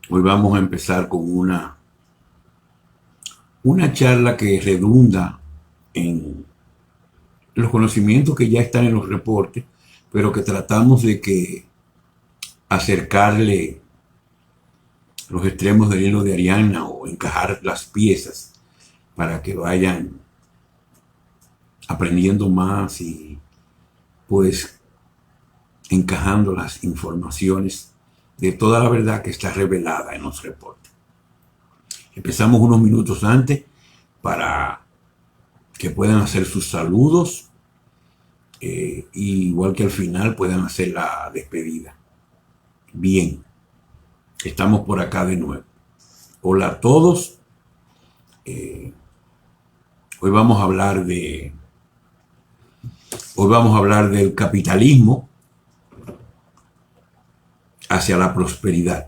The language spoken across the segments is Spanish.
Hoy vamos a empezar con una charla que redunda en los conocimientos que ya están en los reportes, pero que tratamos de que acercarle los extremos del hilo de Ariana o encajar las piezas para que vayan aprendiendo más y pues encajando las informaciones de toda la verdad que está revelada en los reportes. Empezamos unos minutos antes para que puedan hacer sus saludos, igual que al final puedan hacer la despedida. Bien, estamos por acá de nuevo. Hola a todos. Hoy vamos a hablar del capitalismo hacia la prosperidad,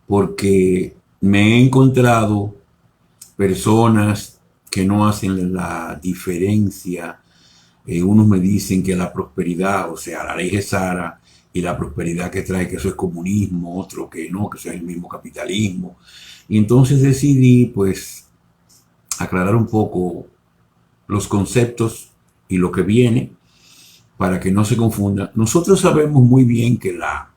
porque me he encontrado personas que no hacen la diferencia. Unos me dicen que la prosperidad, o sea, la ley Gesara y la prosperidad que trae, que eso es comunismo, otro que no, que eso es el mismo capitalismo. Y entonces decidí, pues, aclarar un poco los conceptos y lo que viene para que no se confunda. Nosotros sabemos muy bien que la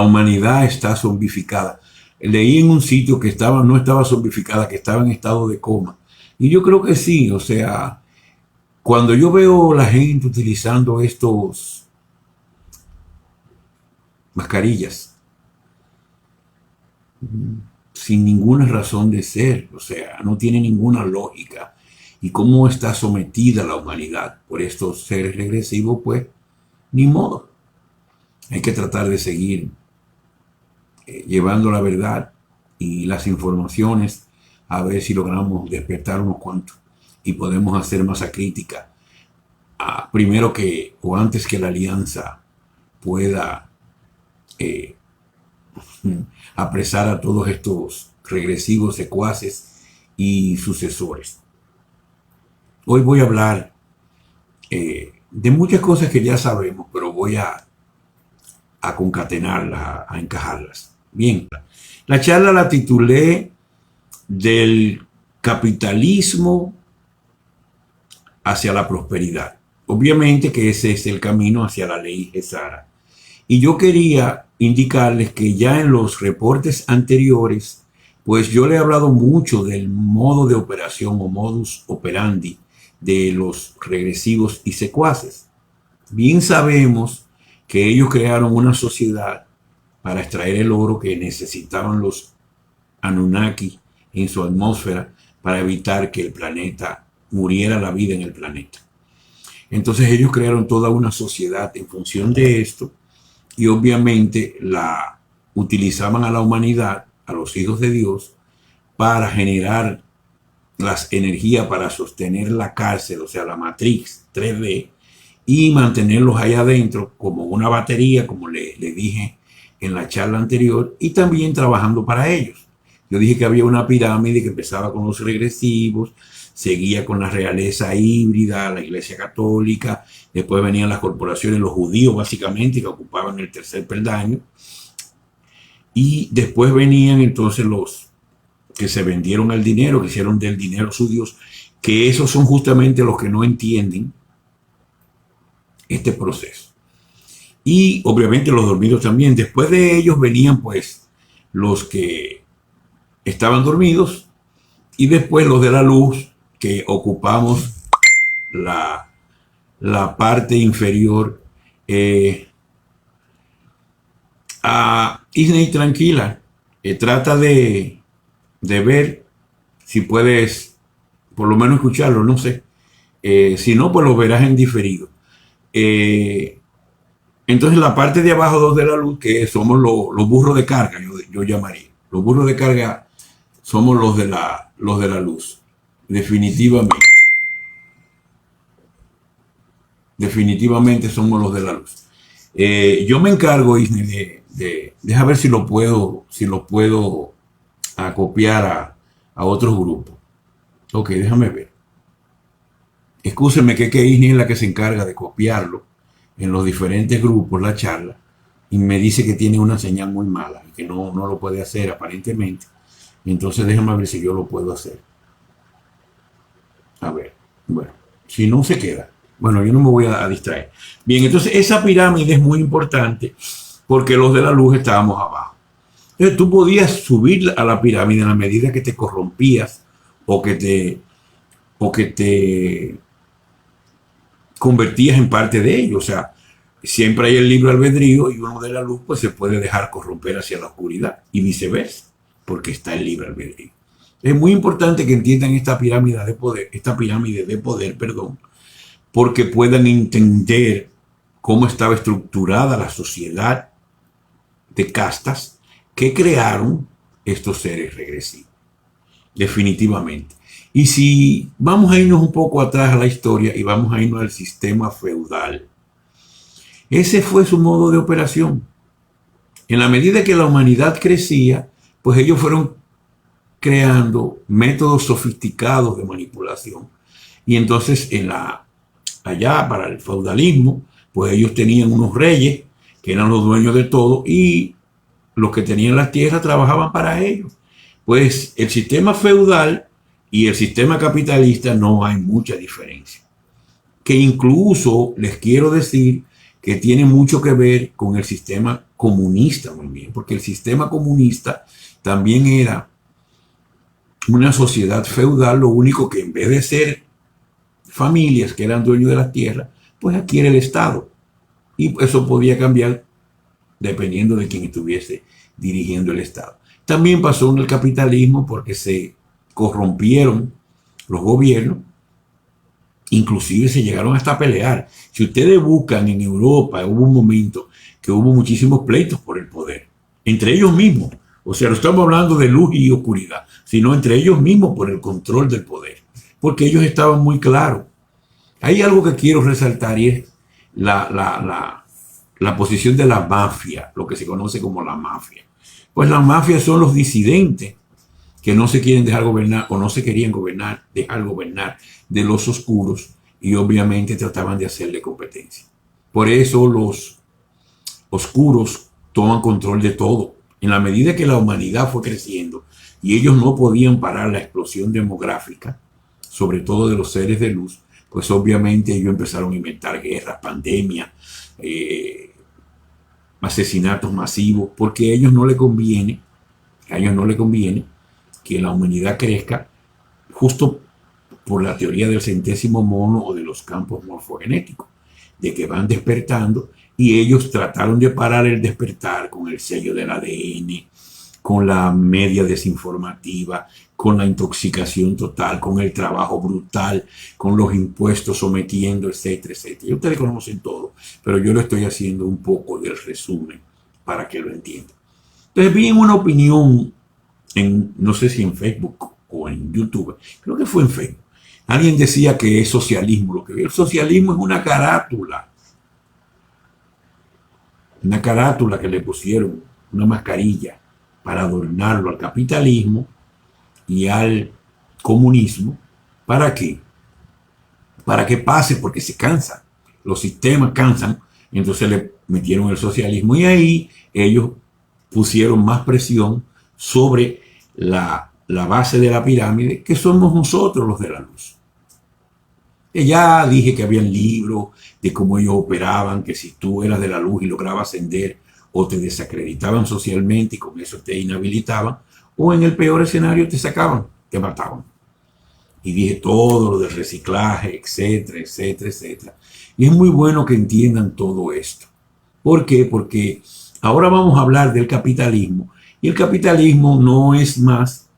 humanidad está zombificada. Leí en un sitio que no estaba zombificada, que estaba en estado de coma. Y yo creo que sí, o sea, cuando yo veo la gente utilizando estos mascarillas sin ninguna razón de ser, o sea, no tiene ninguna lógica. Y cómo está sometida la humanidad por estos seres regresivos, pues ni modo. Hay que tratar de seguir llevando la verdad y las informaciones a ver si logramos despertar unos cuantos y podemos hacer masa crítica primero que o antes que la alianza pueda eh, apresar a todos estos regresivos secuaces y sucesores. Hoy voy a hablar de muchas cosas que ya sabemos, pero voy a concatenarlas, a encajarlas. Bien, la charla la titulé del capitalismo hacia la prosperidad. Obviamente que ese es el camino hacia la ley Gesara. Y yo quería indicarles que ya en los reportes anteriores, pues yo le he hablado mucho del modo de operación o modus operandi de los regresivos y secuaces. Bien sabemos que ellos crearon una sociedad para extraer el oro que necesitaban los Anunnaki en su atmósfera para evitar que el planeta muriera la vida en el planeta. Entonces ellos crearon toda una sociedad en función de esto y obviamente la utilizaban a la humanidad, a los hijos de Dios, para generar las energías para sostener la cárcel, o sea, la matriz 3D, y mantenerlos ahí adentro como una batería, como le dije en la charla anterior, y también trabajando para ellos. Yo dije que había una pirámide que empezaba con los regresivos, seguía con la realeza híbrida, la iglesia católica, después venían las corporaciones, los judíos básicamente, que ocupaban el tercer peldaño, y después venían entonces los que se vendieron al dinero, que hicieron del dinero su Dios, que esos son justamente los que no entienden este proceso. Y obviamente los dormidos también. Después de ellos venían pues los que estaban dormidos y después los de la luz que ocupamos la parte inferior. A Disney tranquila, trata de ver si puedes por lo menos escucharlo, no sé. Si no, pues lo verás en diferido. Entonces la parte de abajo, dos de la luz, que somos los burros de carga, yo llamaría. Los burros de carga somos los de la luz. Definitivamente. Definitivamente somos los de la luz. Yo me encargo, Isne, deja ver si lo puedo copiar a otros grupos. Ok, déjame ver. Excúsenme que Isne es la que se encarga de copiarlo en los diferentes grupos, la charla, y me dice que tiene una señal muy mala. que no lo puede hacer aparentemente. Entonces déjame ver si yo lo puedo hacer. A ver, bueno, si no se queda. Bueno, yo no me voy a distraer. Bien, entonces esa pirámide es muy importante porque los de la luz estábamos abajo. Entonces tú podías subir a la pirámide en la medida que te corrompías o que te convertías en parte de ello. O sea, siempre hay el libre albedrío y uno de la luz pues se puede dejar corromper hacia la oscuridad y viceversa, porque está el libre albedrío. Es muy importante que entiendan esta pirámide de poder, perdón, porque puedan entender cómo estaba estructurada la sociedad de castas que crearon estos seres regresivos. Definitivamente. Y si vamos a irnos un poco atrás a la historia y vamos a irnos al sistema feudal, ese fue su modo de operación. En la medida que la humanidad crecía, pues ellos fueron creando métodos sofisticados de manipulación. Y entonces allá para el feudalismo, pues ellos tenían unos reyes que eran los dueños de todo y los que tenían las tierras trabajaban para ellos. Pues el sistema feudal y el sistema capitalista no hay mucha diferencia. Que incluso les quiero decir que tiene mucho que ver con el sistema comunista también, porque el sistema comunista también era una sociedad feudal, lo único que en vez de ser familias que eran dueños de las tierras, pues adquiere el Estado. Y eso podía cambiar dependiendo de quién estuviese dirigiendo el Estado. También pasó en el capitalismo porque se corrompieron los gobiernos, inclusive se llegaron hasta a pelear. Si ustedes buscan en Europa, hubo un momento que hubo muchísimos pleitos por el poder, entre ellos mismos. O sea, no estamos hablando de luz y oscuridad, sino entre ellos mismos por el control del poder, porque ellos estaban muy claros. Hay algo que quiero resaltar y es la posición de la mafia, lo que se conoce como la mafia. Pues las mafias son los disidentes que no se quieren dejar gobernar o no se querían dejar gobernar de los oscuros y obviamente trataban de hacerle competencia. Por eso los oscuros toman control de todo. En la medida que la humanidad fue creciendo y ellos no podían parar la explosión demográfica, sobre todo de los seres de luz, pues obviamente ellos empezaron a inventar guerras, pandemias, asesinatos masivos, porque a ellos no les conviene que la humanidad crezca justo por la teoría del centésimo mono o de los campos morfogenéticos, de que van despertando y ellos trataron de parar el despertar con el sello del ADN, con la media desinformativa, con la intoxicación total, con el trabajo brutal, con los impuestos sometiendo, etcétera, etcétera. Y ustedes conocen todo, pero yo le estoy haciendo un poco del resumen para que lo entiendan. Entonces vi una opinión, no sé si en Facebook o en YouTube, creo que fue en Facebook. Alguien decía que es socialismo. Lo que ve el socialismo es una carátula que le pusieron, una mascarilla para adornarlo al capitalismo y al comunismo. ¿Para qué? Para que pase, porque se cansa. Los sistemas cansan, entonces le metieron el socialismo y ahí ellos pusieron más presión sobre la base de la pirámide, que somos nosotros los de la luz. Ya dije que habían libros de cómo ellos operaban, que si tú eras de la luz y lograbas ascender, o te desacreditaban socialmente y con eso te inhabilitaban, o en el peor escenario te sacaban, te mataban. Y dije todo lo del reciclaje, etcétera, etcétera, etcétera. Y es muy bueno que entiendan todo esto. ¿Por qué? Porque ahora vamos a hablar del capitalismo. Y el capitalismo no es más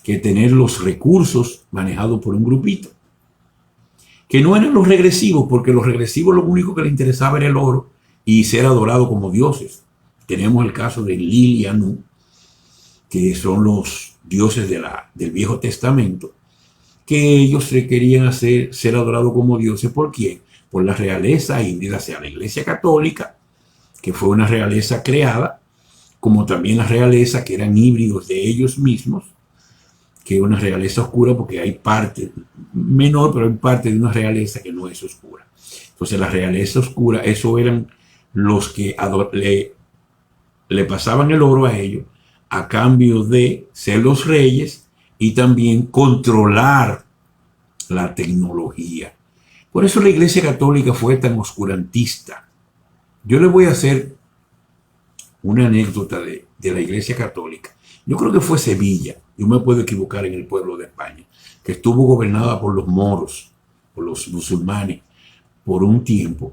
que tener los recursos manejados por un grupito. Que no eran los regresivos, porque los regresivos lo único que les interesaba era el oro y ser adorado como dioses. Tenemos el caso de Lil y Anu, que son los dioses del Viejo Testamento, que ellos se querían hacer ser adorados como dioses. ¿Por quién? Por la realeza híbrida, sea la Iglesia Católica, que fue una realeza creada, como también la realeza que eran híbridos de ellos mismos, que es una realeza oscura, porque hay parte menor, pero hay parte de una realeza que no es oscura. Entonces la realeza oscura, eso eran los que le pasaban el oro a ellos a cambio de ser los reyes y también controlar la tecnología. Por eso la Iglesia Católica fue tan oscurantista. Yo les voy a hacer una anécdota de la Iglesia Católica. Yo creo que fue Sevilla, yo me puedo equivocar, en el pueblo de España, que estuvo gobernada por los moros, por los musulmanes, por un tiempo.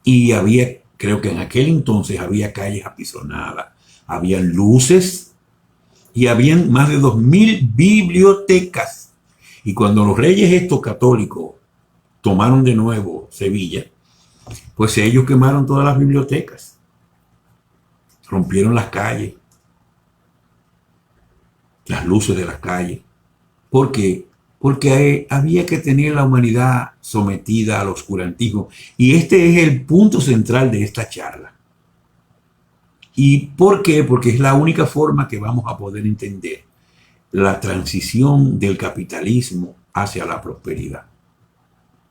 Y había, creo que en aquel entonces había calles apisonadas, había luces y habían más de 2000 bibliotecas. Y cuando los reyes estos católicos tomaron de nuevo Sevilla, pues ellos quemaron todas las bibliotecas, rompieron las calles, las luces de las calles. ¿Por qué? Porque había que tener la humanidad sometida al oscurantismo. Y este es el punto central de esta charla. ¿Y por qué? Porque es la única forma que vamos a poder entender la transición del capitalismo hacia la prosperidad.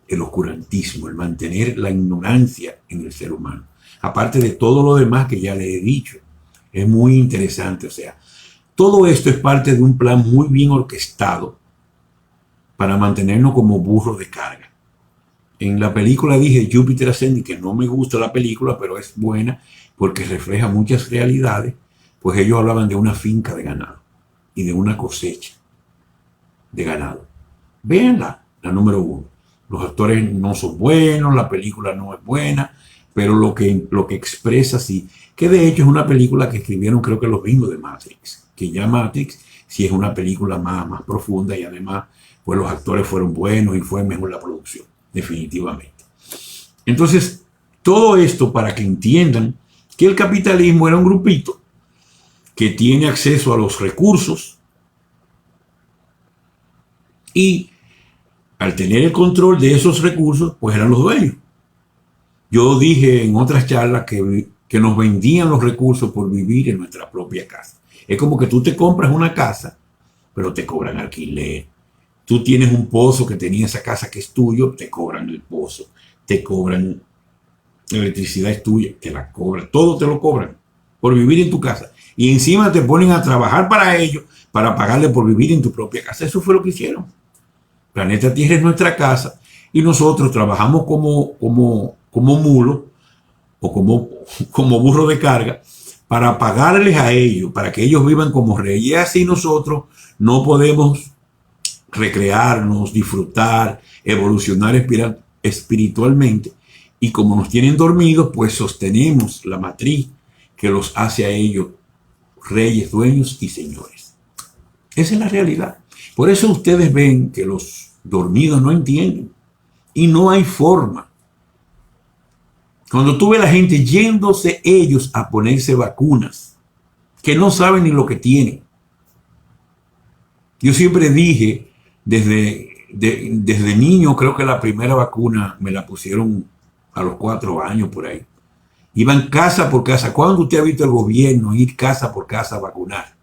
El oscurantismo, el mantener la ignorancia en el ser humano. Aparte de todo lo demás que ya le he dicho. Es muy interesante. O sea, todo esto es parte de un plan muy bien orquestado para mantenernos como burros de carga. En la película dije Júpiter Ascending, que no me gusta la película, pero es buena porque refleja muchas realidades. Pues ellos hablaban de una finca de ganado y de una cosecha de ganado. Véanla, la número 1. Los actores no son buenos, la película no es buena, pero lo que expresa sí. Que de hecho es una película que escribieron, creo que los mismos de Matrix, que ya Matrix sí es una película más profunda, y además pues los actores fueron buenos y fue mejor la producción, definitivamente. Entonces, todo esto para que entiendan que el capitalismo era un grupito que tiene acceso a los recursos y al tener el control de esos recursos, pues eran los dueños. Yo dije en otras charlas que nos vendían los recursos por vivir en nuestra propia casa. Es como que tú te compras una casa, pero te cobran alquiler. Tú tienes un pozo que tenía esa casa que es tuyo, te cobran el pozo. Te cobran, la electricidad es tuya, te la cobran. Todo te lo cobran por vivir en tu casa. Y encima te ponen a trabajar para ellos, para pagarle por vivir en tu propia casa. Eso fue lo que hicieron. Planeta Tierra es nuestra casa y nosotros trabajamos como mulos o como burro de carga para pagarles a ellos, para que ellos vivan como reyes. Y así nosotros no podemos recrearnos, disfrutar, evolucionar espiritualmente. Y como nos tienen dormidos, pues sostenemos la matriz que los hace a ellos reyes, dueños y señores. Esa es la realidad. Por eso ustedes ven que los dormidos no entienden. Y no hay forma. Cuando tú ves a la gente yéndose ellos a ponerse vacunas, que no saben ni lo que tienen. Yo siempre dije, desde niño, creo que la primera vacuna me la pusieron a los 4 años por ahí. Iban casa por casa. ¿Cuándo usted ha visto el gobierno ir casa por casa a vacunar?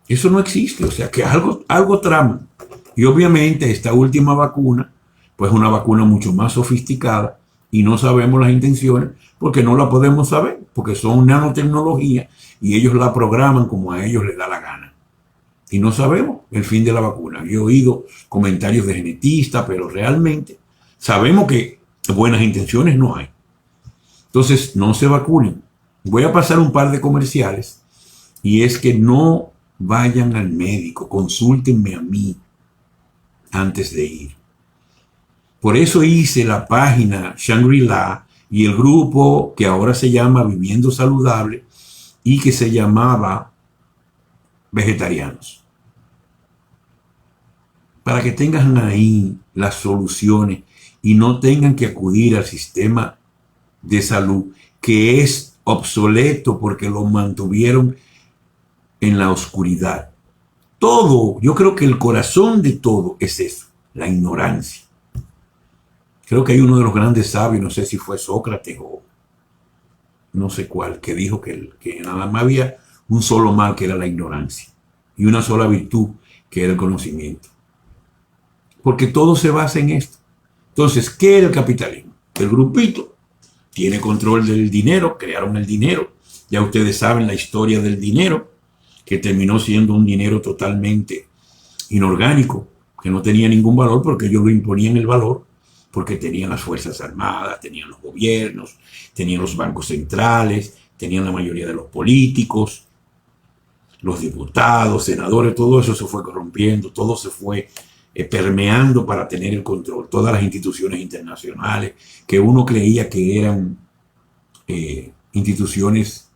Eso no existe, o sea que algo traman. Y obviamente esta última vacuna, pues una vacuna mucho más sofisticada y no sabemos las intenciones porque no la podemos saber, porque son nanotecnología y ellos la programan como a ellos les da la gana. Y no sabemos el fin de la vacuna. Yo he oído comentarios de genetistas, pero realmente sabemos que buenas intenciones no hay. Entonces no se vacunen. Voy a pasar un par de comerciales y es que no vayan al médico, consúltenme a mí antes de ir. Por eso hice la página Shangri-La y el grupo que ahora se llama Viviendo Saludable y que se llamaba Vegetarianos. Para que tengan ahí las soluciones y no tengan que acudir al sistema de salud que es obsoleto porque lo mantuvieron en la oscuridad. Todo, yo creo que el corazón de todo es eso, la ignorancia. Creo que hay uno de los grandes sabios, no sé si fue Sócrates o no sé cuál, que dijo que nada más había un solo mal, que era la ignorancia, y una sola virtud, que era el conocimiento. Porque todo se basa en esto. Entonces, ¿qué era el capitalismo? El grupito tiene control del dinero, crearon el dinero. Ya ustedes saben la historia del dinero, que terminó siendo un dinero totalmente inorgánico, que no tenía ningún valor porque ellos lo imponían el valor, porque tenían las fuerzas armadas, tenían los gobiernos, tenían los bancos centrales, tenían la mayoría de los políticos, los diputados, senadores, todo eso se fue corrompiendo, todo se fue permeando para tener el control. Todas las instituciones internacionales que uno creía que eran instituciones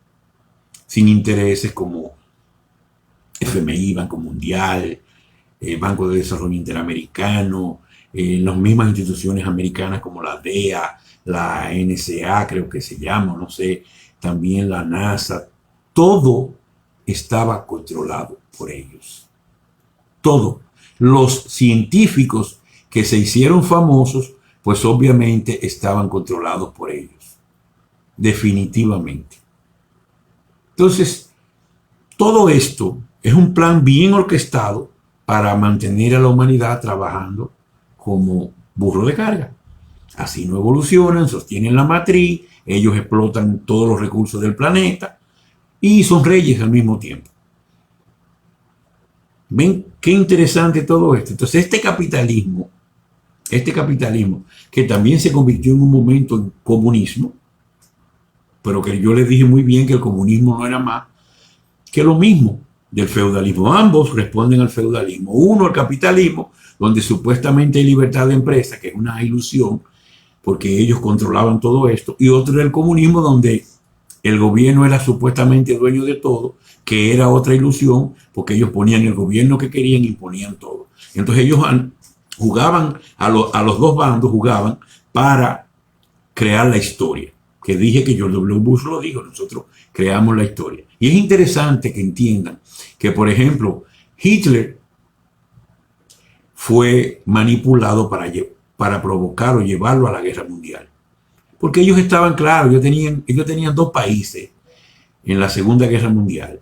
sin intereses como FMI, Banco Mundial, Banco de Desarrollo Interamericano, las mismas instituciones americanas como la DEA, la NSA creo que se llama, no sé, también la NASA, todo estaba controlado por ellos. Todo. Los científicos que se hicieron famosos, pues obviamente estaban controlados por ellos. Definitivamente. Entonces, todo esto es un plan bien orquestado para mantener a la humanidad trabajando como burro de carga. Así no evolucionan, sostienen la matriz, ellos explotan todos los recursos del planeta y son reyes al mismo tiempo. ¿Ven qué interesante todo esto? Entonces este capitalismo, que también se convirtió en un momento en comunismo, pero que yo les dije muy bien que el comunismo no era más que lo mismo del feudalismo. Ambos responden al feudalismo. Uno, el capitalismo, donde supuestamente hay libertad de empresa, que es una ilusión, porque ellos controlaban todo esto. Y otro, el comunismo, donde el gobierno era supuestamente dueño de todo, que era otra ilusión, porque ellos ponían el gobierno que querían y imponían todo. Entonces ellos jugaban, a los dos bandos jugaban para crear la historia. Que dije que George W. Bush lo dijo, nosotros creamos la historia. Y es interesante que entiendan que, por ejemplo, Hitler fue manipulado para provocar o llevarlo a la guerra mundial. Porque ellos estaban claros, ellos tenían dos países en la Segunda Guerra Mundial.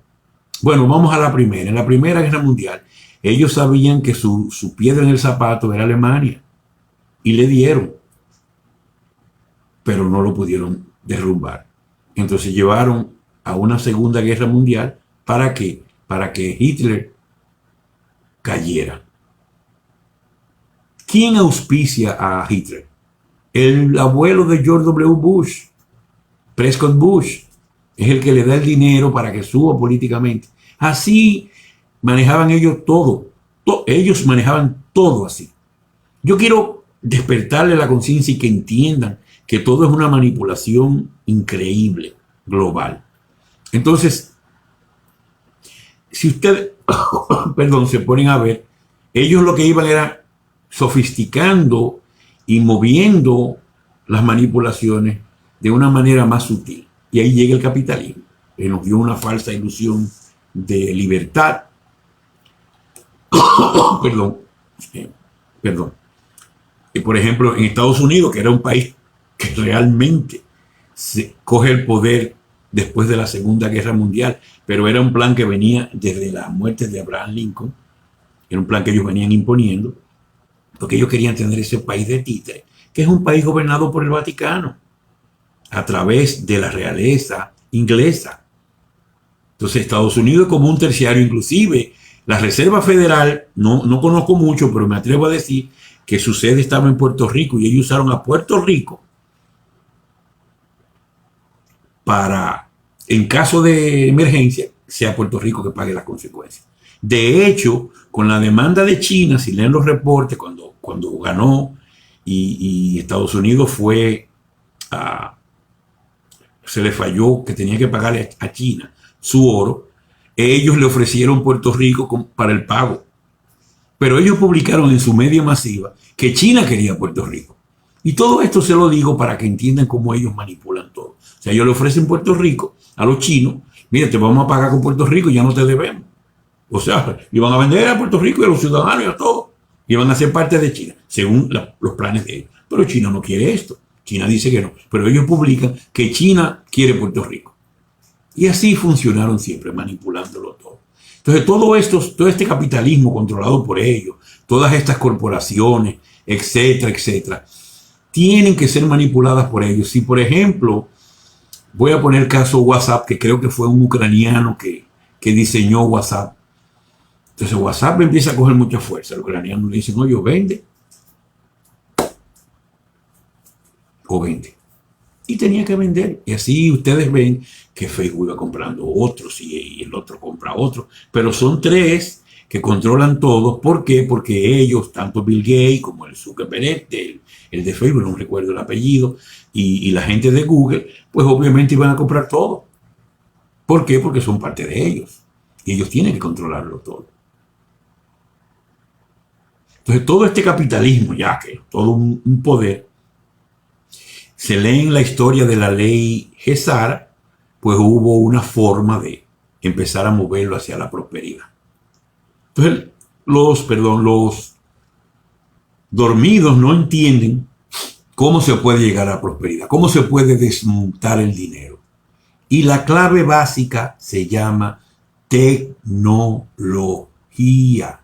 Bueno, vamos a la primera. En la Primera Guerra Mundial, ellos sabían que su piedra en el zapato era Alemania. Y le dieron. Pero no lo pudieron derrumbar. Entonces llevaron a una Segunda Guerra Mundial. ¿Para qué? Para que Hitler cayera. ¿Quién auspicia a Hitler? El abuelo de George W. Bush, Prescott Bush, es el que le da el dinero para que suba políticamente. Así manejaban ellos todo. Ellos manejaban todo así. Yo quiero despertarle la conciencia y que entiendan que todo es una manipulación increíble, global. Entonces, si ustedes, perdón, se ponen a ver, ellos lo que iban era sofisticando y moviendo las manipulaciones de una manera más sutil. Y ahí llega el capitalismo, que nos dio una falsa ilusión de libertad. Perdón. Y por ejemplo, en Estados Unidos, que era un país que realmente se coge el poder después de la Segunda Guerra Mundial, pero era un plan que venía desde la muerte de Abraham Lincoln, era un plan que ellos venían imponiendo, porque ellos querían tener ese país de títere, que es un país gobernado por el Vaticano, a través de la realeza inglesa. Entonces Estados Unidos es como un terciario, inclusive la Reserva Federal, no conozco mucho, pero me atrevo a decir que su sede estaba en Puerto Rico y ellos usaron a Puerto Rico para, en caso de emergencia, sea Puerto Rico que pague las consecuencias. De hecho, con la demanda de China, si leen los reportes, cuando ganó y Estados Unidos se le falló que tenía que pagarle a China su oro, ellos le ofrecieron Puerto Rico para el pago. Pero ellos publicaron en su media masiva que China quería Puerto Rico. Y todo esto se lo digo para que entiendan cómo ellos manipulan todo. O sea, ellos le ofrecen Puerto Rico a los chinos. Mira, te vamos a pagar con Puerto Rico y ya no te debemos. O sea, iban a vender a Puerto Rico y a los ciudadanos y a todos. Iban a ser parte de China, según los planes de ellos. Pero China no quiere esto. China dice que no. Pero ellos publican que China quiere Puerto Rico. Y así funcionaron siempre, manipulándolo todo. Entonces, todo este capitalismo controlado por ellos, todas estas corporaciones, etcétera, etcétera, tienen que ser manipuladas por ellos. Si, por ejemplo, voy a poner el caso WhatsApp, que creo que fue un ucraniano que diseñó WhatsApp. Entonces WhatsApp empieza a coger mucha fuerza. Los ucranianos le dicen, oye, vende o vende. Y tenía que vender. Y así ustedes ven que Facebook va comprando otros y el otro compra otro. Pero son tres que controlan todos. ¿Por qué? Porque ellos, tanto Bill Gates como el Zuckerberg, el de Facebook, no recuerdo el apellido, y la gente de Google, pues obviamente iban a comprar todo. ¿Por qué? Porque son parte de ellos. Y ellos tienen que controlarlo todo. Entonces todo este capitalismo, ya que todo un poder, se lee en la historia de la ley Gesara, pues hubo una forma de empezar a moverlo hacia la prosperidad. Entonces los dormidos no entienden cómo se puede llegar a la prosperidad, cómo se puede desmontar el dinero. Y la clave básica se llama tecnología.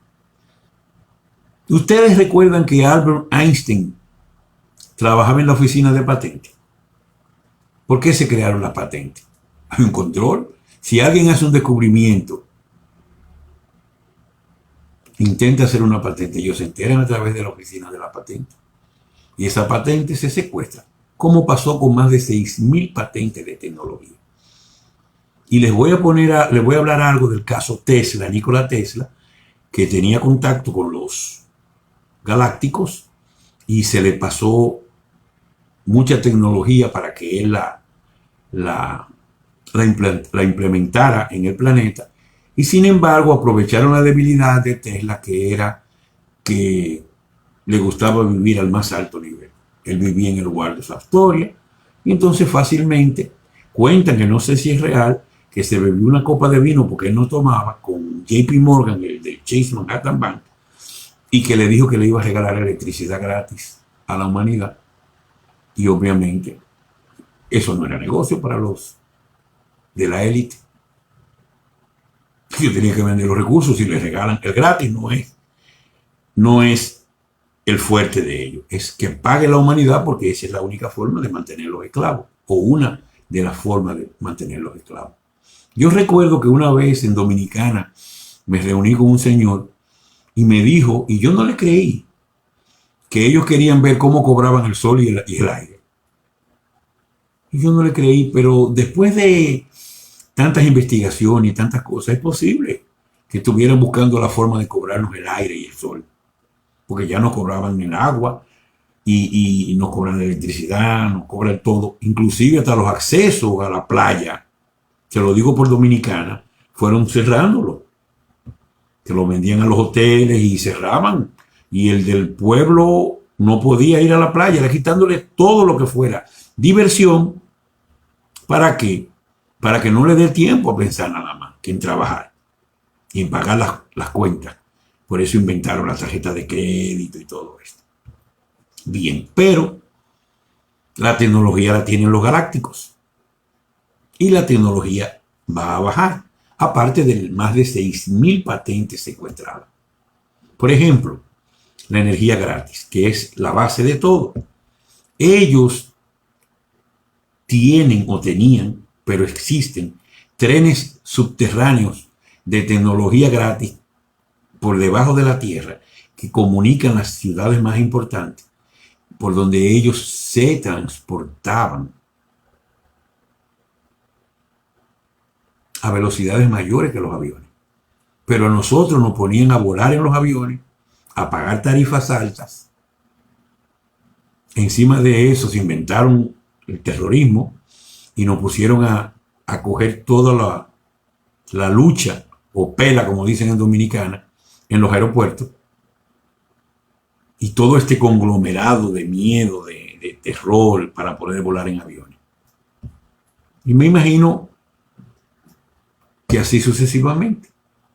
Ustedes recuerdan que Albert Einstein trabajaba en la oficina de patentes. ¿Por qué se crearon las patentes? Hay un control. Si alguien hace un descubrimiento, intenta hacer una patente, ellos se enteran a través de la oficina de la patente. Y esa patente se secuestra, como pasó con más de 6.000 patentes de tecnología. Y les voy a hablar algo del caso Tesla, Nikola Tesla, que tenía contacto con los galácticos y se le pasó mucha tecnología para que él la implementara en el planeta. Y sin embargo aprovecharon la debilidad de Tesla, que era que le gustaba vivir al más alto nivel. Él vivía en el Waldorf Astoria y entonces fácilmente cuentan, que no sé si es real, que se bebió una copa de vino porque él no tomaba con JP Morgan, el del Chase Manhattan Bank, y que le dijo que le iba a regalar electricidad gratis a la humanidad. Y obviamente eso no era negocio para los de la élite. Yo tenía que vender los recursos y les regalan. El gratis no es el fuerte de ellos. Es que pague la humanidad, porque esa es la única forma de mantenerlos esclavos, o una de las formas de mantenerlos esclavos. Yo recuerdo que una vez en Dominicana me reuní con un señor y me dijo, y yo no le creí, que ellos querían ver cómo cobraban el sol y el aire. Y yo no le creí, pero después de tantas investigaciones y tantas cosas, es posible que estuvieran buscando la forma de cobrarnos el aire y el sol. Porque ya nos cobraban el agua y nos cobran la electricidad, nos cobran todo, inclusive hasta los accesos a la playa, se lo digo por Dominicana, fueron cerrándolo. Que lo vendían a los hoteles y cerraban. Y el del pueblo no podía ir a la playa, era quitándole todo lo que fuera diversión. ¿Para qué? Para que no le dé tiempo a pensar nada más que en trabajar y en pagar las cuentas. Por eso inventaron la tarjeta de crédito y todo esto. Bien, pero la tecnología la tienen los galácticos. Y la tecnología va a bajar, aparte de más de 6.000 patentes secuestradas. Por ejemplo, la energía gratis, que es la base de todo. Ellos tienen o tenían, pero existen, trenes subterráneos de tecnología gratis por debajo de la tierra que comunican las ciudades más importantes, por donde ellos se transportaban a velocidades mayores que los aviones. Pero a nosotros nos ponían a volar en los aviones, a pagar tarifas altas. Encima de eso se inventaron el terrorismo y nos pusieron a coger toda la lucha, o pela, como dicen en Dominicana, en los aeropuertos. Y todo este conglomerado de miedo, de terror, para poder volar en aviones. Y me imagino que así sucesivamente.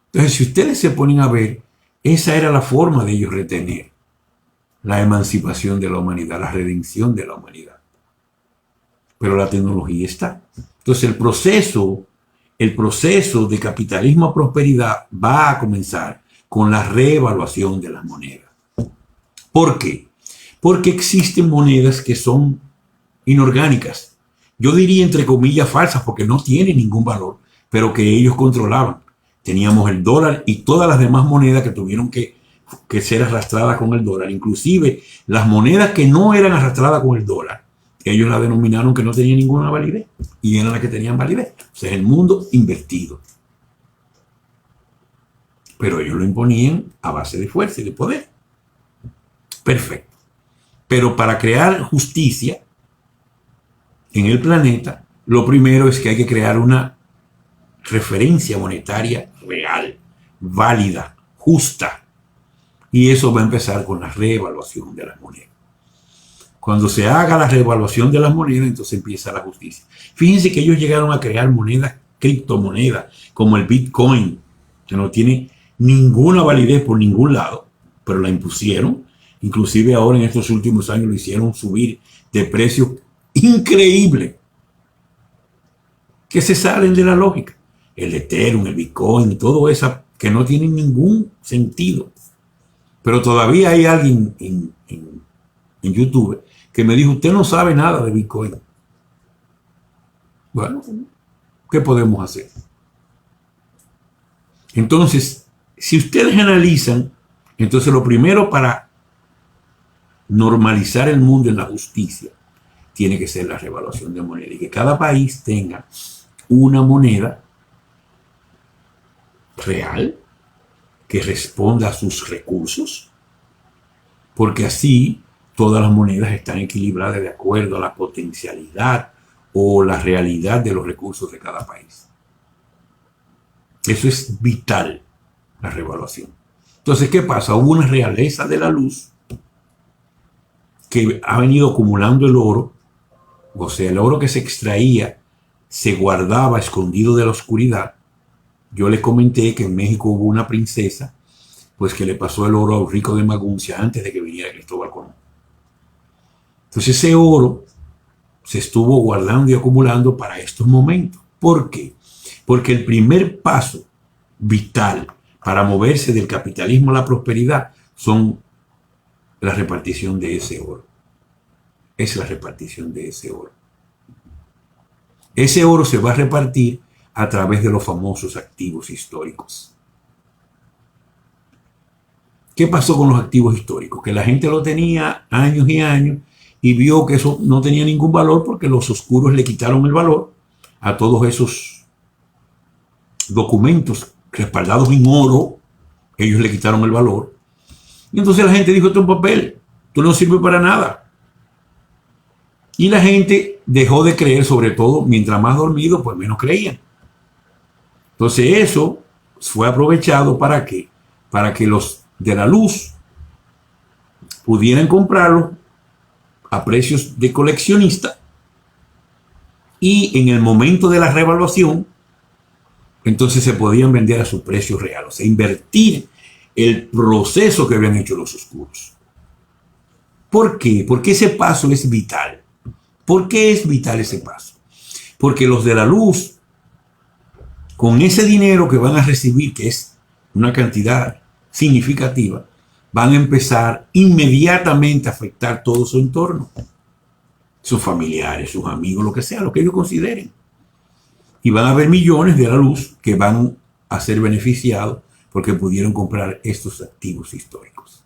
Entonces, si ustedes se ponen a ver, esa era la forma de ellos retener la emancipación de la humanidad, la redención de la humanidad. Pero la tecnología está. Entonces, el proceso de capitalismo a prosperidad va a comenzar con la reevaluación de las monedas. ¿Por qué? porque existen monedas que son inorgánicas. Yo diría entre comillas falsas porque no tienen ningún valor, pero que ellos controlaban. Teníamos el dólar y todas las demás monedas que tuvieron que ser arrastradas con el dólar. Inclusive las monedas que no eran arrastradas con el dólar, ellos la denominaron que no tenían ninguna validez y eran las que tenían validez. O sea, el mundo invertido. Pero ellos lo imponían a base de fuerza y de poder. Perfecto. Pero para crear justicia en el planeta, lo primero es que hay que crear una referencia monetaria real, válida, justa. Y eso va a empezar con la reevaluación de las monedas. Cuando se haga la reevaluación de las monedas, entonces empieza la justicia. Fíjense que ellos llegaron a crear monedas, criptomonedas, como el Bitcoin, que no tiene ninguna validez por ningún lado, pero la impusieron. Inclusive ahora en estos últimos años lo hicieron subir de precio increíble, que se salen de la lógica. El Ethereum, el Bitcoin, todo eso que no tiene ningún sentido. Pero todavía hay alguien en YouTube que me dijo, usted no sabe nada de Bitcoin. Bueno, ¿qué podemos hacer? Entonces, si ustedes analizan, entonces lo primero para normalizar el mundo en la justicia tiene que ser la revaluación de moneda y que cada país tenga una moneda real que responda a sus recursos, porque así todas las monedas están equilibradas de acuerdo a la potencialidad o la realidad de los recursos de cada país. Eso es vital, la revaluación. Entonces, ¿qué pasa? Hubo una realeza de la luz que ha venido acumulando el oro, o sea, el oro que se extraía se guardaba escondido de la oscuridad. Yo les comenté que en México hubo una princesa, pues que le pasó el oro a un rico de Maguncia antes de que viniera Cristóbal Colón. Entonces ese oro se estuvo guardando y acumulando para estos momentos. ¿Por qué? Porque el primer paso vital para moverse del capitalismo a la prosperidad son la repartición de ese oro. Es la repartición de ese oro. Ese oro se va a repartir a través de los famosos activos históricos. ¿Qué pasó con los activos históricos? Que la gente lo tenía años y años y vio que eso no tenía ningún valor porque los oscuros le quitaron el valor a todos esos documentos respaldados en oro. Ellos le quitaron el valor. Y entonces la gente dijo, esto es un papel, esto no sirve para nada. Y la gente dejó de creer, sobre todo, mientras más dormido, pues menos creían. Entonces eso fue aprovechado ¿para qué? Para que los de la luz pudieran comprarlo a precios de coleccionista y en el momento de la revaluación entonces se podían vender a su precio real, o sea, invertir el proceso que habían hecho los oscuros. ¿Por qué? Porque ese paso es vital. ¿Por qué es vital ese paso? Porque los de la luz, con ese dinero que van a recibir, que es una cantidad significativa, van a empezar inmediatamente a afectar todo su entorno. Sus familiares, sus amigos, lo que sea, lo que ellos consideren. Y van a haber millones de la luz que van a ser beneficiados porque pudieron comprar estos activos históricos.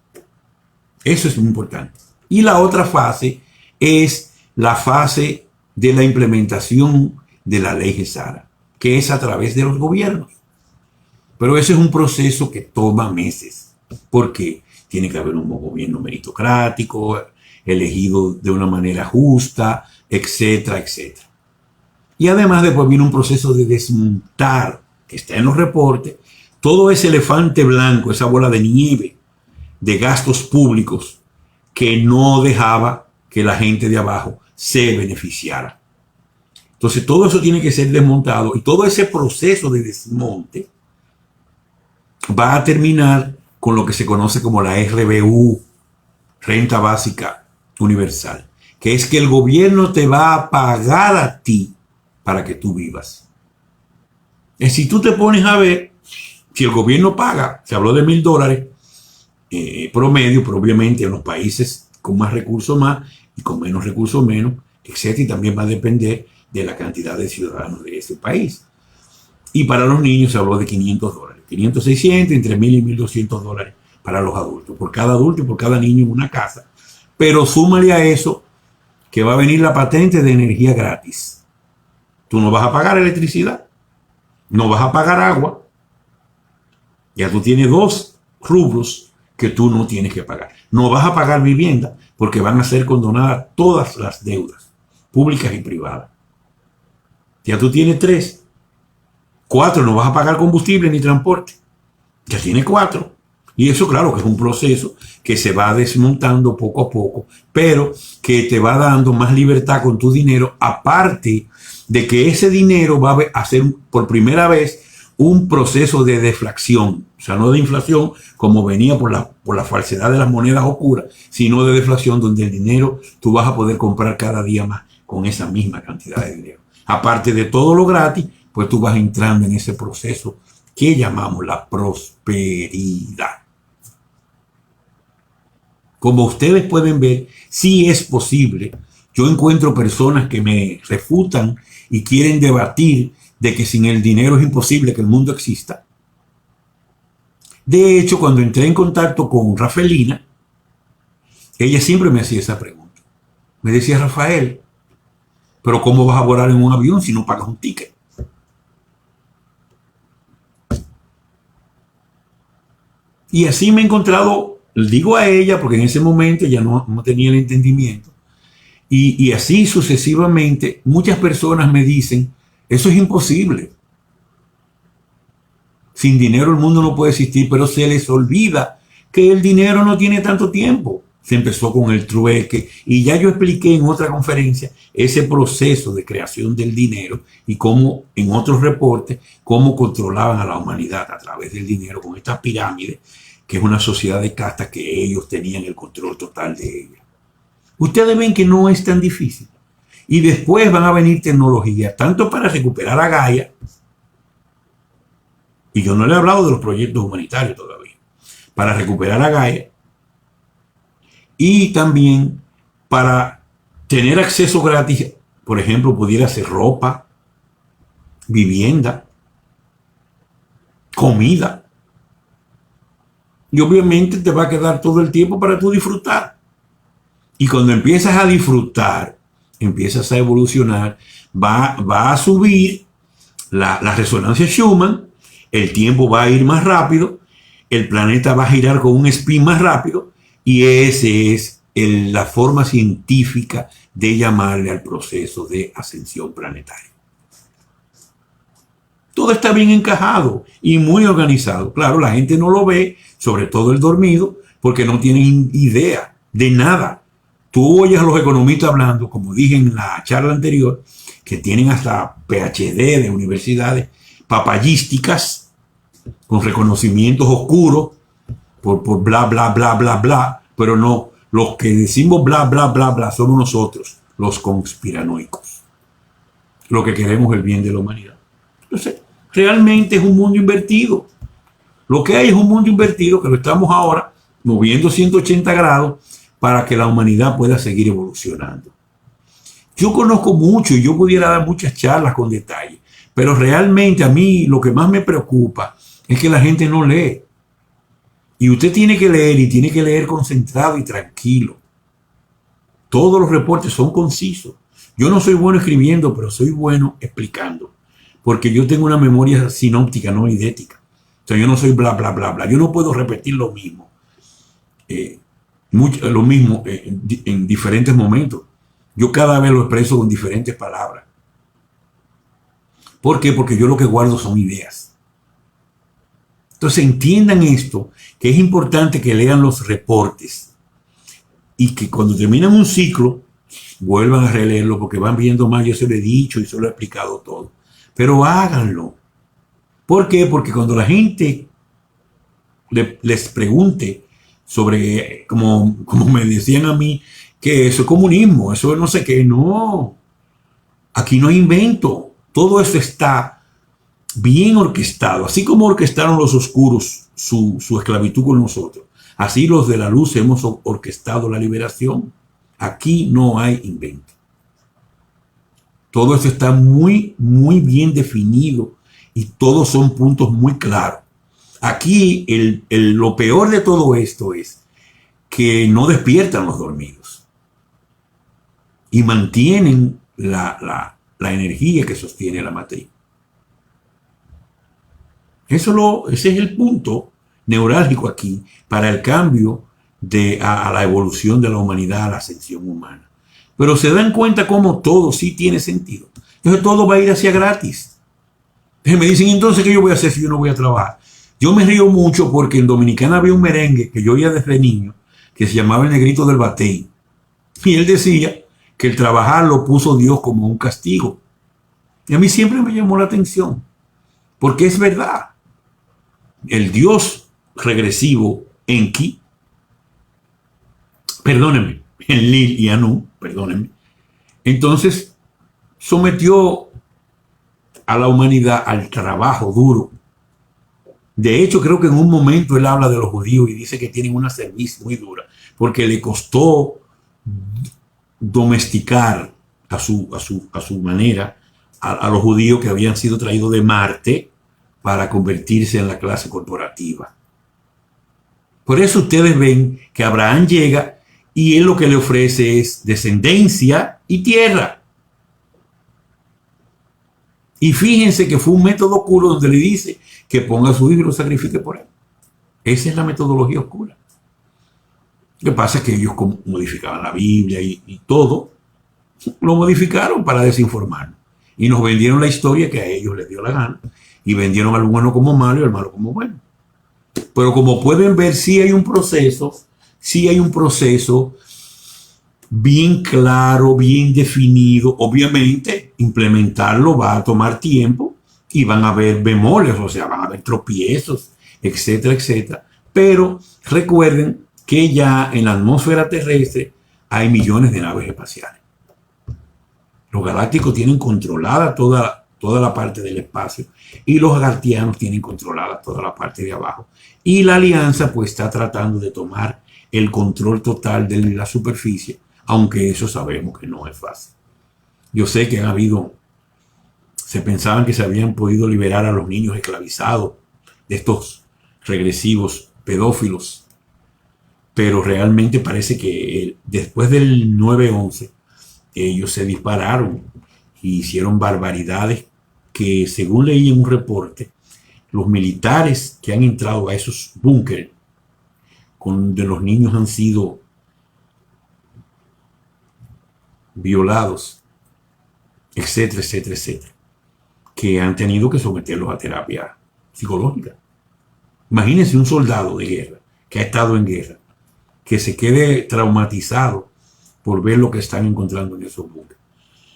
Eso es muy importante. Y la otra fase es la fase de la implementación de la ley Gesara, que es a través de los gobiernos. Pero ese es un proceso que toma meses, porque tiene que haber un gobierno meritocrático, elegido de una manera justa, etcétera, etcétera. Y además después viene un proceso de desmontar, que está en los reportes, todo ese elefante blanco, esa bola de nieve de gastos públicos que no dejaba que la gente de abajo se beneficiara. Entonces todo eso tiene que ser desmontado y todo ese proceso de desmonte va a terminar con lo que se conoce como la RBU, Renta Básica Universal, que es que el gobierno te va a pagar a ti para que tú vivas. Si tú te pones a ver, si el gobierno paga, se habló de $1,000 promedio, pero obviamente en los países con más recursos más y con menos recursos menos, etc. Y también va a depender de la cantidad de ciudadanos de ese país. Y para los niños se habló de $500, 500, 600, entre 1.000 y 1.200 dólares para los adultos, por cada adulto y por cada niño en una casa. Pero súmale a eso que va a venir la patente de energía gratis. Tú no vas a pagar electricidad, no vas a pagar agua. Ya tú tienes dos rubros que tú no tienes que pagar. No vas a pagar vivienda porque van a ser condonadas todas las deudas, públicas y privadas. Ya tú tienes 3. 4, no vas a pagar combustible ni transporte. Ya tienes 4. Y eso, claro, que es un proceso que se va desmontando poco a poco, pero que te va dando más libertad con tu dinero, aparte de que ese dinero va a hacer por primera vez un proceso de deflación, o sea, no de inflación como venía por la falsedad de las monedas oscuras, sino de deflación donde el dinero tú vas a poder comprar cada día más con esa misma cantidad de dinero. Aparte de todo lo gratis, pues tú vas entrando en ese proceso que llamamos la prosperidad. Como ustedes pueden ver, sí es posible. Yo encuentro personas que me refutan y quieren debatir de que sin el dinero es imposible que el mundo exista. De hecho, cuando entré en contacto con Rafaelina, ella siempre me hacía esa pregunta. Me decía: Rafael, pero ¿cómo vas a volar en un avión si no pagas un ticket? Y así me he encontrado, digo a ella, porque en ese momento ya no tenía el entendimiento, y así sucesivamente, muchas personas me dicen: eso es imposible. Sin dinero el mundo no puede existir, pero se les olvida que el dinero no tiene tanto tiempo. Se empezó con el trueque y ya yo expliqué en otra conferencia ese proceso de creación del dinero y cómo en otros reportes, cómo controlaban a la humanidad a través del dinero con esta pirámide, que es una sociedad de castas que ellos tenían el control total de ella. Ustedes ven que no es tan difícil. Y después van a venir tecnologías, tanto para recuperar a Gaia, y yo no le he hablado de los proyectos humanitarios todavía, para recuperar a Gaia, y también para tener acceso gratis, por ejemplo, pudiera ser ropa, vivienda, comida. Y obviamente te va a quedar todo el tiempo para tú disfrutar. Y cuando empiezas a disfrutar, empiezas a evolucionar, va a subir la resonancia Schumann, el tiempo va a ir más rápido, el planeta va a girar con un spin más rápido, y esa es la forma científica de llamarle al proceso de ascensión planetaria. Todo está bien encajado y muy organizado. Claro, la gente no lo ve, sobre todo el dormido, porque no tienen idea de nada. Tú oyes a los economistas hablando, como dije en la charla anterior, que tienen hasta PhD de universidades papayísticas, con reconocimientos oscuros, por bla, bla, bla, bla, bla, pero no, los que decimos bla, bla, bla, bla, somos nosotros, los conspiranoicos, los que queremos el bien de la humanidad. Entonces, realmente es un mundo invertido. Lo que hay es un mundo invertido que lo estamos ahora moviendo 180 grados para que la humanidad pueda seguir evolucionando. Yo conozco mucho y yo pudiera dar muchas charlas con detalle, pero realmente a mí lo que más me preocupa es que la gente no lee. Y usted tiene que leer y tiene que leer concentrado y tranquilo. Todos los reportes son concisos. Yo no soy bueno escribiendo, pero soy bueno explicando. Porque yo tengo una memoria sinóptica, no idética. O sea, yo no soy bla, bla, bla, bla. Yo no puedo repetir lo mismo. Lo mismo en diferentes momentos. Yo cada vez lo expreso con diferentes palabras. ¿Por qué? Porque yo lo que guardo son ideas. Entonces entiendan esto, que es importante que lean los reportes y que cuando terminan un ciclo vuelvan a releerlo porque van viendo más. Yo se lo he dicho y se lo he explicado todo. Pero háganlo. ¿Por qué? Porque cuando la gente les pregunte sobre, como me decían a mí, que eso es comunismo, eso es no sé qué, no. Aquí no hay invento. Todo eso está bien orquestado, así como orquestaron los oscuros su esclavitud con nosotros. Así los de la luz hemos orquestado la liberación. Aquí no hay invento. Todo esto está muy, muy bien definido y todos son puntos muy claros. Aquí lo peor de todo esto es que no despiertan los dormidos y mantienen la energía que sostiene la matriz. Ese es el punto neurálgico aquí para el cambio a la evolución de la humanidad, a la ascensión humana. Pero se dan cuenta cómo todo sí tiene sentido. Entonces todo va a ir hacia gratis. Entonces me dicen, entonces, ¿qué yo voy a hacer si yo no voy a trabajar? Yo me río mucho porque en Dominicana había un merengue que yo oía desde niño que se llamaba El Negrito del Batey. Y él decía que el trabajar lo puso Dios como un castigo. Y a mí siempre me llamó la atención, porque es verdad. El Dios regresivo Enki, perdónenme, Enlil y Anu, perdónenme, entonces sometió a la humanidad al trabajo duro. De hecho, creo que en un momento él habla de los judíos y dice que tienen una cerviz muy dura, porque le costó domesticar a su manera a los judíos que habían sido traídos de Marte para convertirse en la clase corporativa. Por eso ustedes ven que Abraham llega y él lo que le ofrece es descendencia y tierra. Y fíjense que fue un método oscuro donde le dice que ponga a su hijo y lo sacrifique por él. Esa es la metodología oscura. Lo que pasa es que ellos modificaban la Biblia y todo, lo modificaron para desinformarnos. Y nos vendieron la historia que a ellos les dio la gana. Y vendieron al bueno como malo y al malo como bueno. Pero como pueden ver, sí hay un proceso bien claro, bien definido. Obviamente, implementarlo va a tomar tiempo y van a haber bemoles, o sea, van a haber tropiezos, etcétera, etcétera. Pero recuerden que ya en la atmósfera terrestre hay millones de naves espaciales. Los galácticos tienen controlada toda la parte del espacio y los agartianos tienen controlada toda la parte de abajo. Y la alianza pues está tratando de tomar el control total de la superficie, aunque eso sabemos que no es fácil. Yo sé que se pensaban que se habían podido liberar a los niños esclavizados de estos regresivos pedófilos, pero realmente parece que después del 9/11 ellos se dispararon y hicieron barbaridades que, según leí en un reporte, los militares que han entrado a esos búnkeres donde los niños han sido violados, etcétera, etcétera, etcétera, que han tenido que someterlos a terapia psicológica. Imagínense un soldado de guerra que ha estado en guerra, que se quede traumatizado por ver lo que están encontrando en esos búnkeres.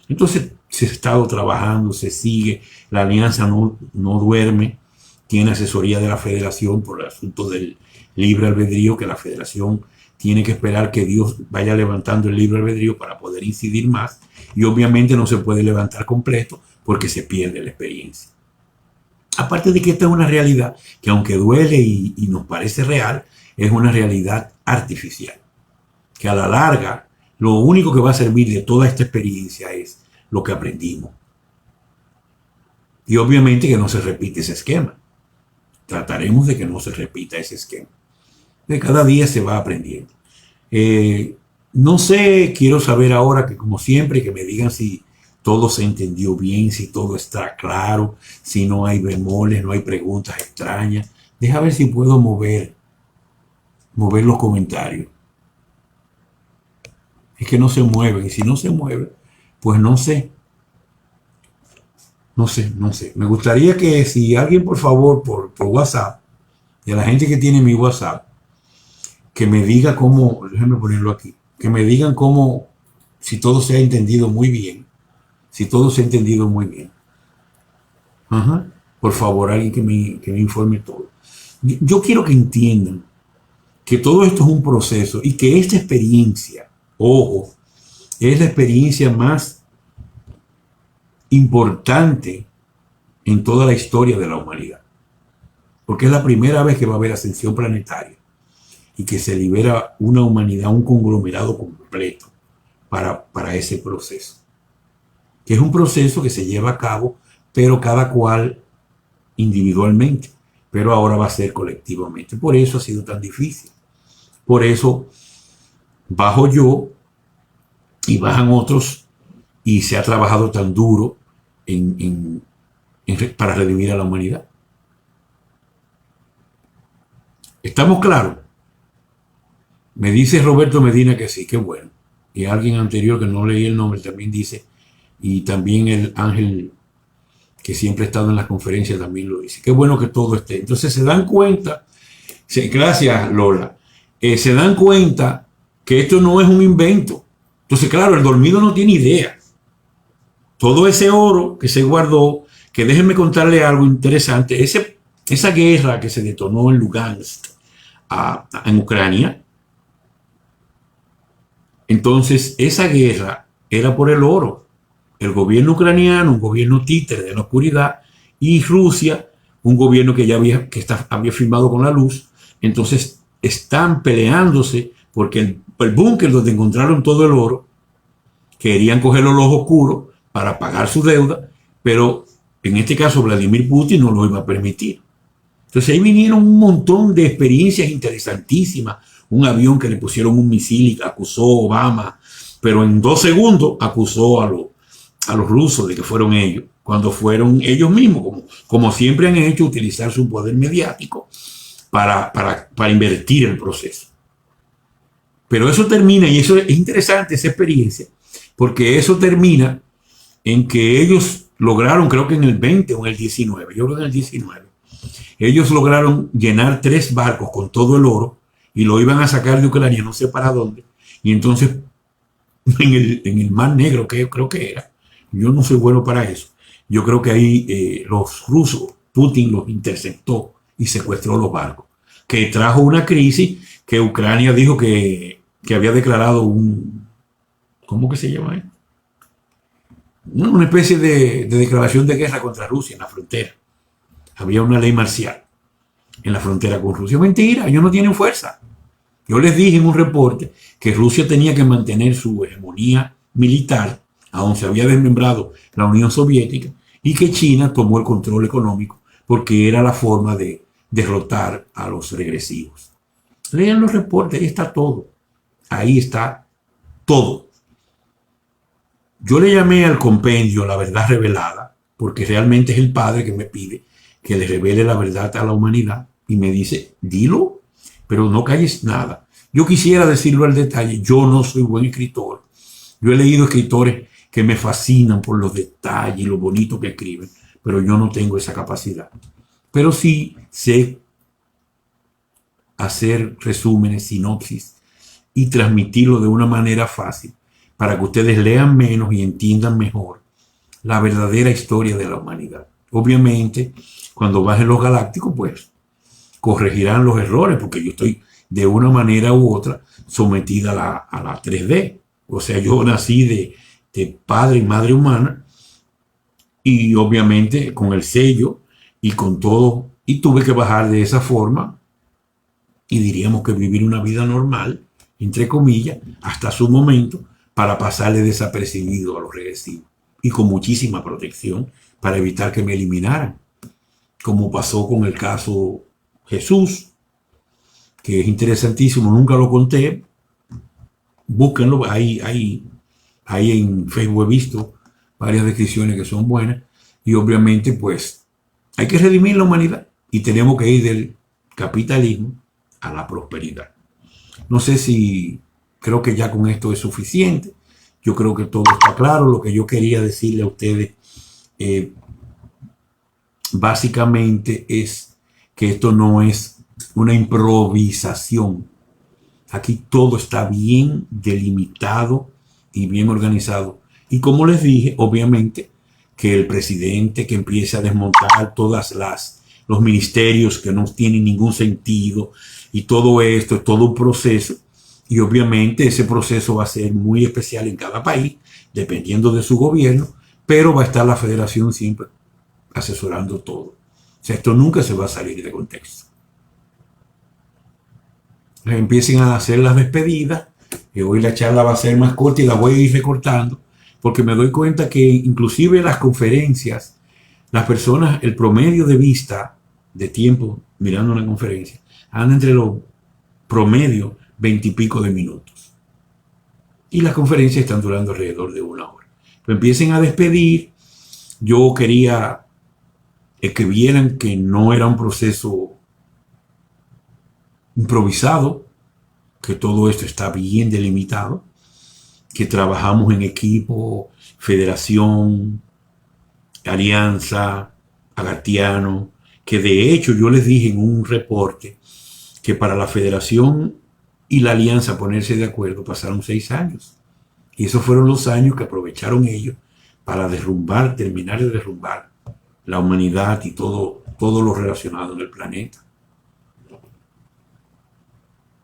Entonces se ha estado trabajando, se sigue, la alianza no duerme, tiene asesoría de la federación por el asunto del libre albedrío, que la federación tiene que esperar que Dios vaya levantando el libre albedrío para poder incidir más, y obviamente no se puede levantar completo porque se pierde la experiencia. Aparte de que esta es una realidad que, aunque duele y nos parece real, es una realidad artificial, que a la larga lo único que va a servir de toda esta experiencia es lo que aprendimos. Y obviamente que no se repite ese esquema. Trataremos de que no se repita ese esquema. De cada día se va aprendiendo. No sé, quiero saber ahora, que como siempre, que me digan si todo se entendió bien, si todo está claro, si no hay bemoles, no hay preguntas extrañas. Deja ver si puedo mover los comentarios. Es que no se mueven, y si no se mueven, pues no sé. No sé. Me gustaría que si alguien, por favor, por WhatsApp, de la gente que tiene mi WhatsApp, que me diga cómo, déjenme ponerlo aquí, que me digan cómo, si todo se ha entendido muy bien. Si todo se ha entendido muy bien. Por favor, alguien que me informe todo. Yo quiero que entiendan que todo esto es un proceso y que esta experiencia, ojo, es la experiencia más importante en toda la historia de la humanidad. Porque es la primera vez que va a haber ascensión planetaria. y que se libera una humanidad, un conglomerado completo para ese proceso. Que es un proceso que se lleva a cabo, pero cada cual individualmente, pero ahora va a ser colectivamente. Por eso ha sido tan difícil. Por eso bajo yo y bajan otros y se ha trabajado tan duro para redimir a la humanidad. ¿Estamos claros? Me dice Roberto Medina que sí, qué bueno. Y alguien anterior que no leí el nombre también dice, y también el Ángel que siempre ha estado en las conferencias también lo dice. Qué bueno que todo esté. Entonces se dan cuenta, gracias Lola, se dan cuenta que esto no es un invento. Entonces, claro, el dormido no tiene idea. Todo ese oro que se guardó, que déjenme contarle algo interesante, esa guerra que se detonó en Lugansk, en Ucrania, entonces esa guerra era por el oro. El gobierno ucraniano, un gobierno títere de la oscuridad, y Rusia, un gobierno que ya había firmado con la luz. Entonces están peleándose porque el búnker donde encontraron todo el oro, querían cogerlo los oscuros para pagar su deuda, pero en este caso Vladimir Putin no lo iba a permitir. Entonces ahí vinieron un montón de experiencias interesantísimas. Un avión que le pusieron un misil y acusó a Obama, pero en 2 segundos acusó a los rusos de que fueron ellos, cuando fueron ellos mismos, como siempre han hecho, utilizar su poder mediático para invertir el proceso. Pero eso termina, y eso es interesante, esa experiencia, porque eso termina en que ellos lograron, creo que en el 20 o en el 19, yo creo que en el 19, ellos lograron llenar 3 barcos con todo el oro y lo iban a sacar de Ucrania, no sé para dónde, y entonces en el Mar Negro, que creo que era, yo no soy bueno para eso, yo creo que ahí los rusos, Putin los interceptó y secuestró los barcos, que trajo una crisis que Ucrania dijo que había declarado ¿cómo que se llama? Una especie de declaración de guerra contra Rusia en la frontera. Había una ley marcial en la frontera con Rusia. Mentira, ellos no tienen fuerza. Yo les dije en un reporte que Rusia tenía que mantener su hegemonía militar, aun se había desmembrado la Unión Soviética, y que China tomó el control económico porque era la forma de derrotar a los regresivos. Lean los reportes, ahí está todo. Ahí está todo. Yo le llamé al compendio La Verdad Revelada, porque realmente es el Padre que me pide que le revele la verdad a la humanidad, y me dice, dilo, pero no calles nada. Yo quisiera decirlo al detalle, yo no soy buen escritor. Yo he leído escritores que me fascinan por los detalles y lo bonito que escriben, pero yo no tengo esa capacidad. Pero sí sé hacer resúmenes, sinopsis, y transmitirlo de una manera fácil para que ustedes lean menos y entiendan mejor la verdadera historia de la humanidad. Obviamente, cuando bajen los galácticos, pues corregirán los errores, porque yo estoy de una manera u otra sometida a la 3D. O sea, yo nací de padre y madre humana, y obviamente con el sello y con todo, y tuve que bajar de esa forma, y diríamos que vivir una vida normal, entre comillas, hasta su momento, para pasarle desapercibido a los regresivos, y con muchísima protección para evitar que me eliminaran, como pasó con el caso Jesús, que es interesantísimo, nunca lo conté, búsquenlo, ahí en Facebook he visto varias descripciones que son buenas, y obviamente pues hay que redimir la humanidad, y tenemos que ir del capitalismo a la prosperidad. No sé si, creo que ya con esto es suficiente. Yo creo que todo está claro. Lo que yo quería decirle a ustedes básicamente es que esto no es una improvisación. Aquí todo está bien delimitado y bien organizado. Y como les dije, obviamente que el presidente que empiece a desmontar los ministerios que no tienen ningún sentido, y todo esto es todo un proceso, y obviamente ese proceso va a ser muy especial en cada país, dependiendo de su gobierno, pero va a estar la federación siempre asesorando todo. O sea, esto nunca se va a salir de contexto. empiecen a hacer las despedidas. Hoy la charla va a ser más corta y la voy a ir recortando porque me doy cuenta que inclusive las conferencias, las personas, el promedio de vista de tiempo mirando una conferencia anda entre los promedio 20 y pico de minutos. Y las conferencias están durando alrededor de 1 hora. Pues empiecen a despedir. Yo quería que vieran que no era un proceso improvisado, que todo esto está bien delimitado, que trabajamos en equipo, federación, alianza, agartiano, que de hecho yo les dije en un reporte que para la federación y la alianza ponerse de acuerdo pasaron 6 años. Y esos fueron los años que aprovecharon ellos para derrumbar, terminar de derrumbar la humanidad y todo lo relacionado en el planeta.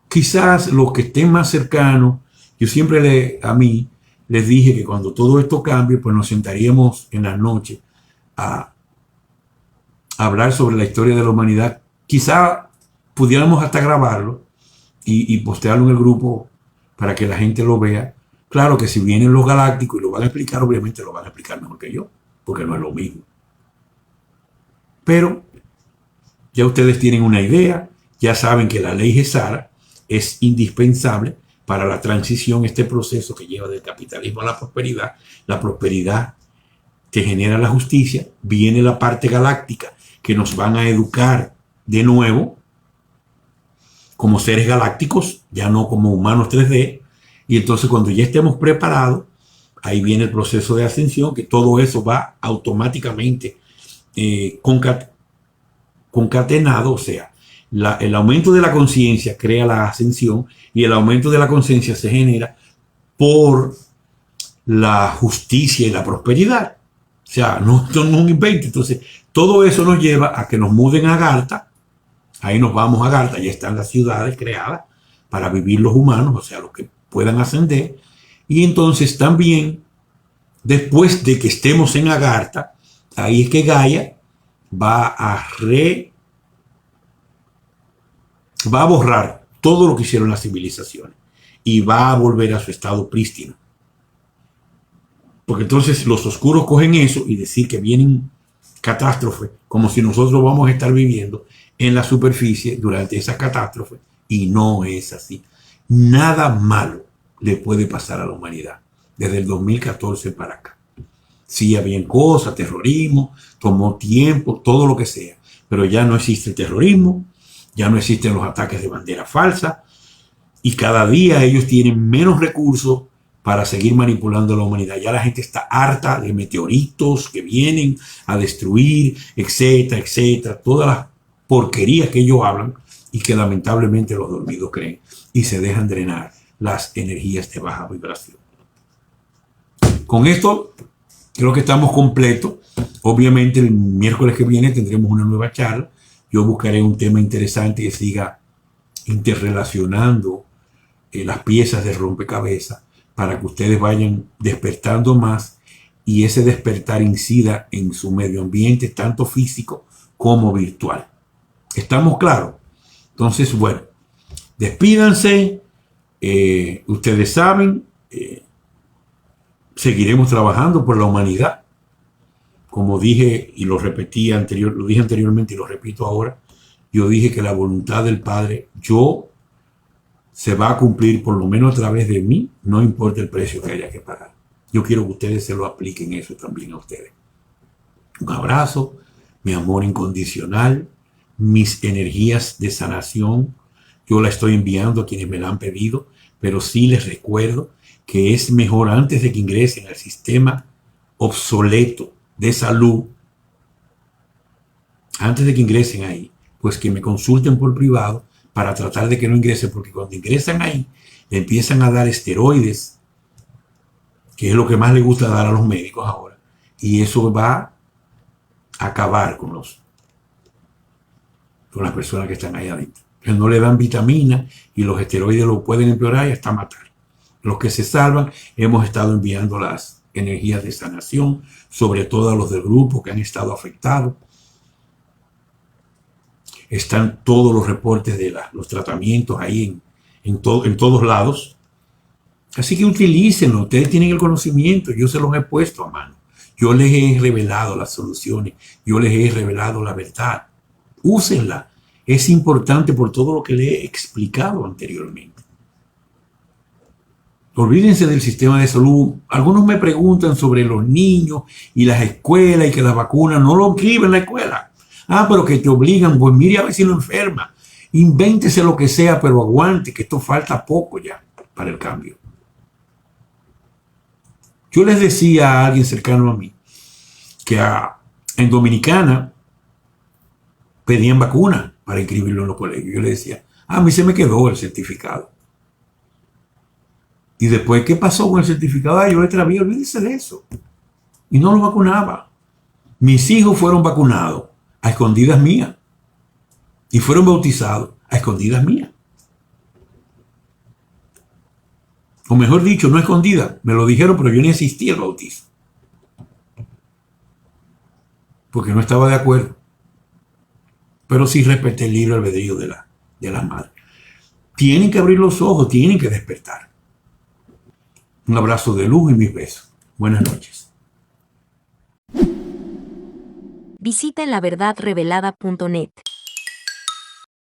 Quizás los que estén más cercanos, yo siempre a mí les dije que cuando todo esto cambie, pues nos sentaríamos en la noche a hablar sobre la historia de la humanidad. Quizá pudiéramos hasta grabarlo y postearlo en el grupo para que la gente lo vea. Claro que si vienen los galácticos y lo van a explicar, obviamente lo van a explicar mejor que yo, porque no es lo mismo. Pero ya ustedes tienen una idea, ya saben que la ley Gesara es indispensable para la transición, este proceso que lleva del capitalismo a la prosperidad. La prosperidad te genera la justicia, viene la parte galáctica que nos van a educar de nuevo como seres galácticos, ya no como humanos 3D, y entonces cuando ya estemos preparados, ahí viene el proceso de ascensión, que todo eso va automáticamente concatenado, o sea, el aumento de la conciencia crea la ascensión y el aumento de la conciencia se genera por la justicia y la prosperidad. O sea, no es un invento. Entonces, todo eso nos lleva a que nos muden a Agartha. Ahí nos vamos a Agartha, ya están las ciudades creadas para vivir los humanos, o sea, los que puedan ascender. Y entonces también, después de que estemos en Agartha, ahí es que Gaia va a borrar todo lo que hicieron las civilizaciones y va a volver a su estado prístino. Porque entonces los oscuros cogen eso y decir que vienen catástrofes, como si nosotros vamos a estar viviendo en la superficie durante esa catástrofe, y no es así. Nada malo le puede pasar a la humanidad desde el 2014 para acá. Sí, había cosas, terrorismo, tomó tiempo, todo lo que sea, pero ya no existe el terrorismo, ya no existen los ataques de bandera falsa, y cada día ellos tienen menos recursos para seguir manipulando a la humanidad. Ya la gente está harta de meteoritos que vienen a destruir, etcétera, etcétera, todas las porquerías que ellos hablan y que lamentablemente los dormidos creen y se dejan drenar las energías de baja vibración. Con esto creo que estamos completos. Obviamente el miércoles que viene tendremos una nueva charla. Yo buscaré un tema interesante que siga interrelacionando las piezas de rompecabezas para que ustedes vayan despertando más y ese despertar incida en su medio ambiente, tanto físico como virtual. ¿Estamos claros? Entonces, bueno, despídanse. Ustedes saben, seguiremos trabajando por la humanidad. Como dije y lo dije anteriormente y lo repito ahora, yo dije que la voluntad del Padre, se va a cumplir por lo menos a través de mí, no importa el precio que haya que pagar. Yo quiero que ustedes se lo apliquen eso también a ustedes. Un abrazo, mi amor incondicional, mis energías de sanación, yo la estoy enviando a quienes me la han pedido, pero sí les recuerdo que es mejor antes de que ingresen al sistema obsoleto de salud, antes de que ingresen ahí, pues que me consulten por privado para tratar de que no ingresen, porque cuando ingresan ahí, le empiezan a dar esteroides, que es lo que más le gusta dar a los médicos ahora, y eso va a acabar con las personas que están ahí adentro. Entonces no le dan vitamina y los esteroides lo pueden empeorar y hasta matar. Los que se salvan, hemos estado enviando las energías de sanación, sobre todo a los del grupo que han estado afectados. Están todos los reportes de los tratamientos ahí en todos lados. Así que utilícenlo, ustedes tienen el conocimiento, yo se los he puesto a mano. Yo les he revelado las soluciones, yo les he revelado la verdad. Úsenla, es importante por todo lo que les he explicado anteriormente. Olvídense del sistema de salud. Algunos me preguntan sobre los niños y las escuelas y que las vacunas no lo inscriben en la escuela. Pero que te obligan, pues mire a ver si lo enferma. Invéntese lo que sea, pero aguante, que esto falta poco ya para el cambio. Yo les decía a alguien cercano a mí que en Dominicana pedían vacunas para inscribirlo en los colegios. Yo le decía, a mí se me quedó el certificado. Y después, ¿qué pasó con el certificado? Yo le traía, olvídese de eso. Y no lo vacunaba. Mis hijos fueron vacunados a escondidas mías. Y fueron bautizados a escondidas mías. O mejor dicho, no escondidas. Me lo dijeron, pero yo ni asistí al bautizo. Porque no estaba de acuerdo. Pero sí respeté el libre albedrío de la madre. Tienen que abrir los ojos, tienen que despertar. Un abrazo de luz y mis besos. Buenas noches. Visita laverdadrevelada.net.